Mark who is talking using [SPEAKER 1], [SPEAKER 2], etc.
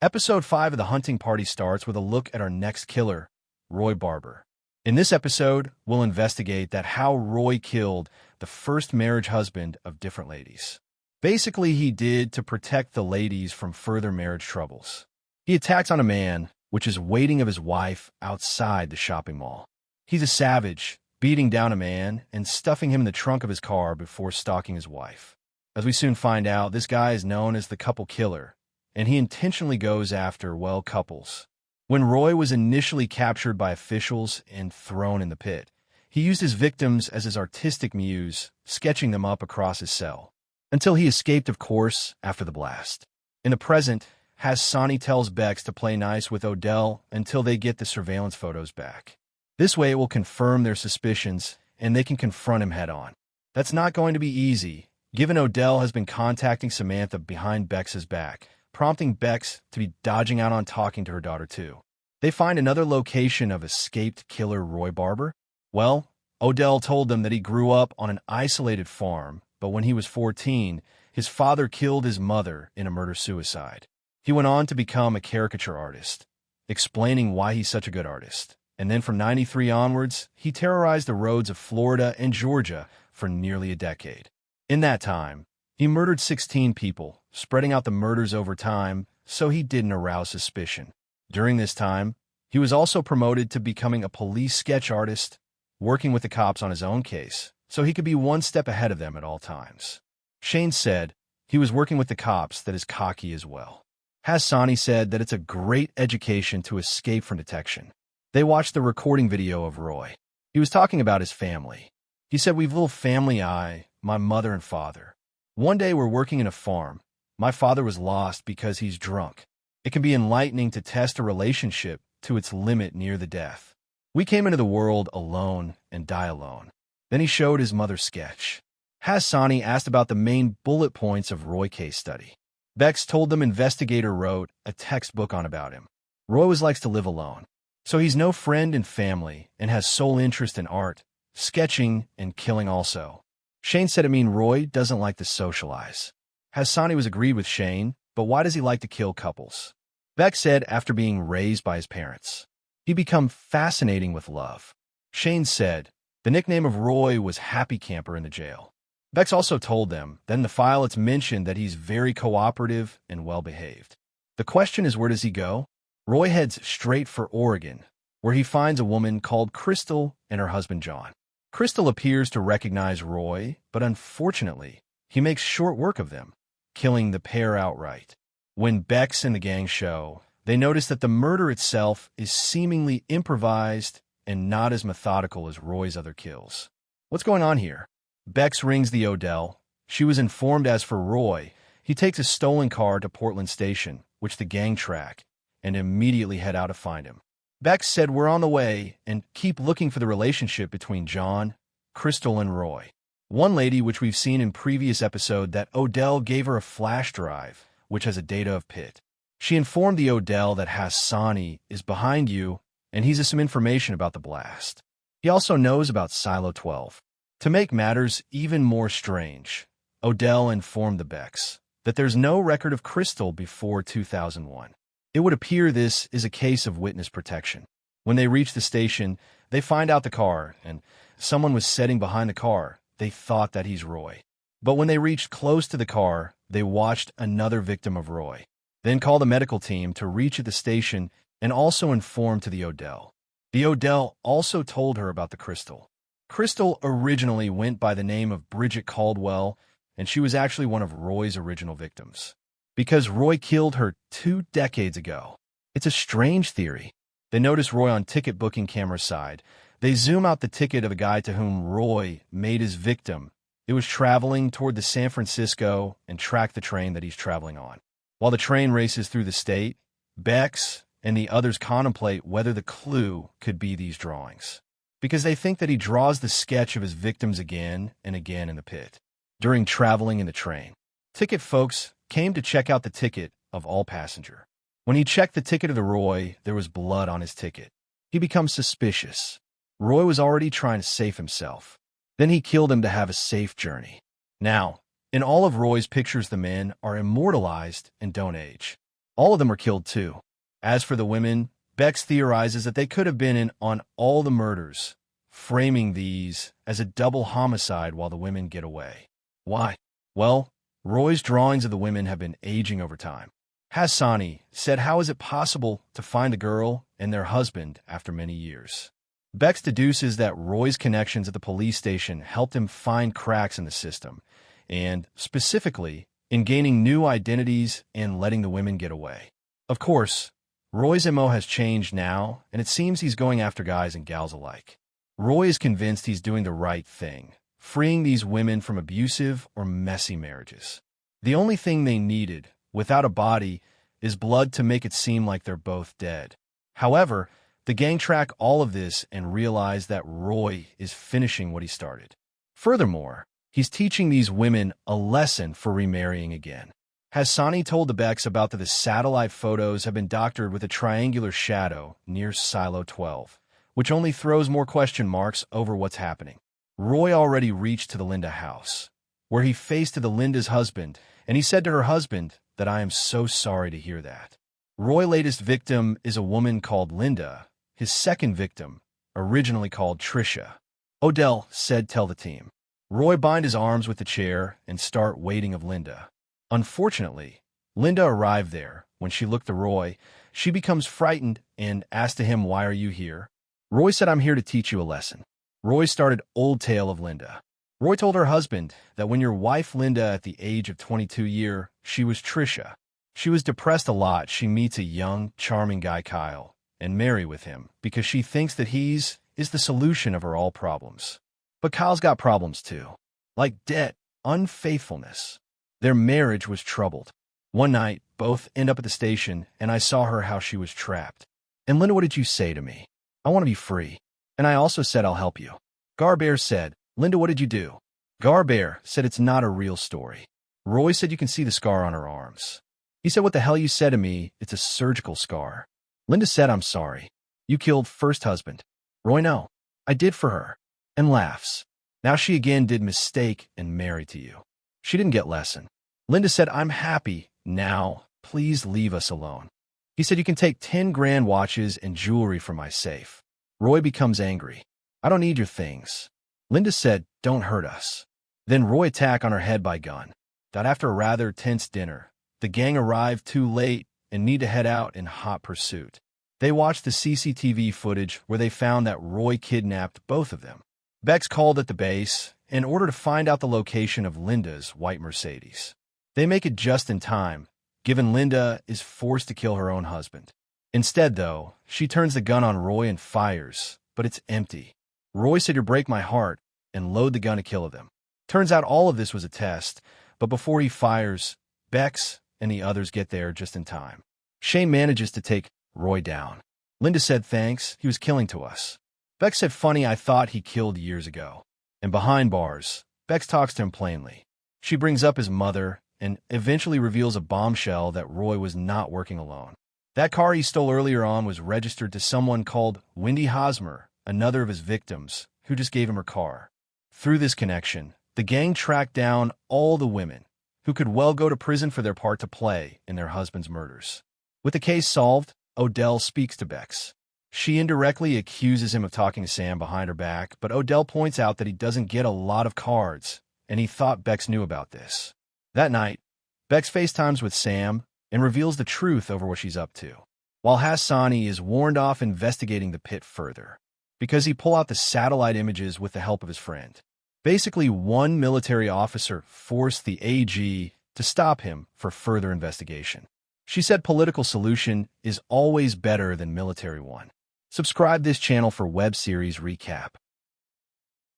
[SPEAKER 1] Episode 5 of The Hunting Party starts with a look at our next killer, Roy Barber. In this episode, we'll investigate how Roy killed the first marriage husband of different ladies. Basically, he did to protect the ladies from further marriage troubles. He attacks on a man, which is waiting of his wife outside the shopping mall. He's a savage, beating down a man and stuffing him in the trunk of his car before stalking his wife. As we soon find out, this guy is known as the couple killer, and he intentionally goes after, couples. When Roy was initially captured by officials and thrown in the pit, he used his victims as his artistic muse, sketching them up across his cell. Until he escaped, of course, after the blast. In the present, Hadi tells Bex to play nice with Odell until they get the surveillance photos back. This way it will confirm their suspicions, and they can confront him head-on. That's not going to be easy, given Odell has been contacting Samantha behind Bex's back, prompting Bex to be dodging out on talking to her daughter too. They find another location of escaped killer Roy Barber. Well, Odell told them that he grew up on an isolated farm, but when he was 14, his father killed his mother in a murder-suicide. He went on to become a caricature artist, explaining why he's such a good artist. And then from '93 onwards, he terrorized the roads of Florida and Georgia for nearly a decade. In that time, he murdered 16 people, spreading out the murders over time so he didn't arouse suspicion. During this time, he was also promoted to becoming a police sketch artist, working with the cops on his own case, so he could be one step ahead of them at all times. Shane said he was working with the cops that is cocky as well. Hadi said that it's a great education to escape from detection. They watched the recording video of Roy. He was talking about his family. He said, "We've a little family, my mother and father. One day we're working in a farm. My father was lost because he's drunk. It can be enlightening to test a relationship to its limit near the death. We came into the world alone and die alone." Then he showed his mother's sketch. Hadi asked about the main bullet points of Roy case study. Bex told them investigator wrote a textbook on about him. Roy likes to live alone, so he's no friend and family and has sole interest in art, sketching, and killing also. Shane said Roy doesn't like to socialize. Hadi was agreed with Shane, but why does he like to kill couples? Bex said after being raised by his parents, he become fascinating with love. Shane said the nickname of Roy was Happy Camper in the jail. Bex also told them that in the file it's mentioned that he's very cooperative and well-behaved. The question is, where does he go? Roy heads straight for Oregon, where he finds a woman called Crystal and her husband John. Crystal appears to recognize Roy, but unfortunately, he makes short work of them, killing the pair outright. When Bex and the gang show, they notice that the murder itself is seemingly improvised and not as methodical as Roy's other kills. What's going on here? Bex rings the Odell. She was informed as for Roy, he takes a stolen car to Portland Station, which the gang track, and immediately head out to find him. Bex said, "We're on the way, and keep looking for the relationship between John, Crystal, and Roy." One lady, which we've seen in previous episode, that Odell gave her a flash drive, which has a data of pit. She informed the Odell that Hadi is behind you, and he's some information about the blast. He also knows about Silo 12. To make matters even more strange, Odell informed the Bex that there's no record of Crystal before 2001. It would appear this is a case of witness protection. When they reach the station, they find out the car, and someone was sitting behind the car. They thought that he's Roy. But when they reached close to the car, they watched another victim of Roy. Then called the medical team to reach at the station and also informed to the Odell. The Odell also told her about the Crystal. Crystal originally went by the name of Bridget Caldwell, and she was actually one of Roy's original victims, because Roy killed her 2 decades ago. It's a strange theory. They notice Roy on ticket booking camera side. They zoom out the ticket of a guy to whom Roy made his victim. It was traveling toward the San Francisco and track the train that he's traveling on. While the train races through the state, Bex and the others contemplate whether the clue could be these drawings, because they think that he draws the sketch of his victims again and again in the pit during traveling in the train. Ticket folks came to check out the ticket of all passenger. When he checked the ticket of the Roy, there was blood on his ticket. He becomes suspicious. Roy was already trying to save himself. Then he killed him to have a safe journey. Now, in all of Roy's pictures, the men are immortalized and don't age. All of them were killed too. As for the women, Bex theorizes that they could have been in on all the murders, framing these as a double homicide while the women get away. Why? Well, Roy's drawings of the women have been aging over time. Hassani said, how is it possible to find a girl and their husband after many years? Bex deduces that Roy's connections at the police station helped him find cracks in the system, and, specifically, in gaining new identities and letting the women get away. Of course, Roy's MO has changed now, and it seems he's going after guys and gals alike. Roy is convinced he's doing the right thing, freeing these women from abusive or messy marriages. The only thing they needed, without a body, is blood to make it seem like they're both dead. However, the gang track all of this and realize that Roy is finishing what he started. Furthermore, he's teaching these women a lesson for remarrying again. Hassani told the Bex about that the satellite photos have been doctored with a triangular shadow near Silo 12, which only throws more question marks over what's happening. Roy already reached to the Linda house, where he faced the Linda's husband, and he said to her husband that I am so sorry to hear that. Roy's latest victim is a woman called Linda, his second victim, originally called Trisha. Odell said tell the team. Roy bind his arms with the chair and start waiting of Linda. Unfortunately, Linda arrived there. When she looked at Roy, she becomes frightened and asked him, why are you here? Roy said, I'm here to teach you a lesson. Roy started old tale of Linda. Roy told her husband that when your wife Linda at the age of 22 she was Trisha. She was depressed a lot. She meets a young, charming guy Kyle and marry with him because she thinks that is the solution of her all problems. But Kyle's got problems too, like debt, unfaithfulness. Their marriage was troubled. One night, both end up at the station, and I saw her how she was trapped. And Linda, what did you say to me? I want to be free. And I also said I'll help you. Garbear said, Linda, what did you do? Garbear said it's not a real story. Roy said you can see the scar on her arms. He said, what the hell you said to me? It's a surgical scar. Linda said, I'm sorry. You killed first husband. Roy, no. I did for her. And laughs. Now she again did mistake and married to you. She didn't get lesson. Linda said, I'm happy. Now, please leave us alone. He said, you can take 10 grand watches and jewelry from my safe. Roy becomes angry. I don't need your things. Linda said, don't hurt us. Then Roy attack on her head by gun. That after a rather tense dinner, the gang arrived too late and need to head out in hot pursuit. They watched the CCTV footage where they found that Roy kidnapped both of them. Bex called at the base in order to find out the location of Linda's white Mercedes. They make it just in time, given Linda is forced to kill her own husband. Instead, though, she turns the gun on Roy and fires, but it's empty. Roy said, you break my heart, and load the gun to kill them. Turns out all of this was a test, but before he fires, Bex and the others get there just in time. Shane manages to take Roy down. Linda said, thanks, he was killing to us. Bex said, funny, I thought he killed years ago. And behind bars, Bex talks to him plainly. She brings up his mother and eventually reveals a bombshell that Roy was not working alone. That car he stole earlier on was registered to someone called Wendy Hosmer, another of his victims, who just gave him her car. Through this connection, the gang tracked down all the women who could well go to prison for their part to play in their husbands' murders. With the case solved, Odell speaks to Bex. She indirectly accuses him of talking to Sam behind her back, but Odell points out that he doesn't get a lot of cards, and he thought Bex knew about this. That night, Bex FaceTimes with Sam and reveals the truth over what she's up to, while Hassani is warned off investigating the pit further, because he pulled out the satellite images with the help of his friend. Basically, one military officer forced the AG to stop him for further investigation. She said political solution is always better than military one. Subscribe this channel for web series recap.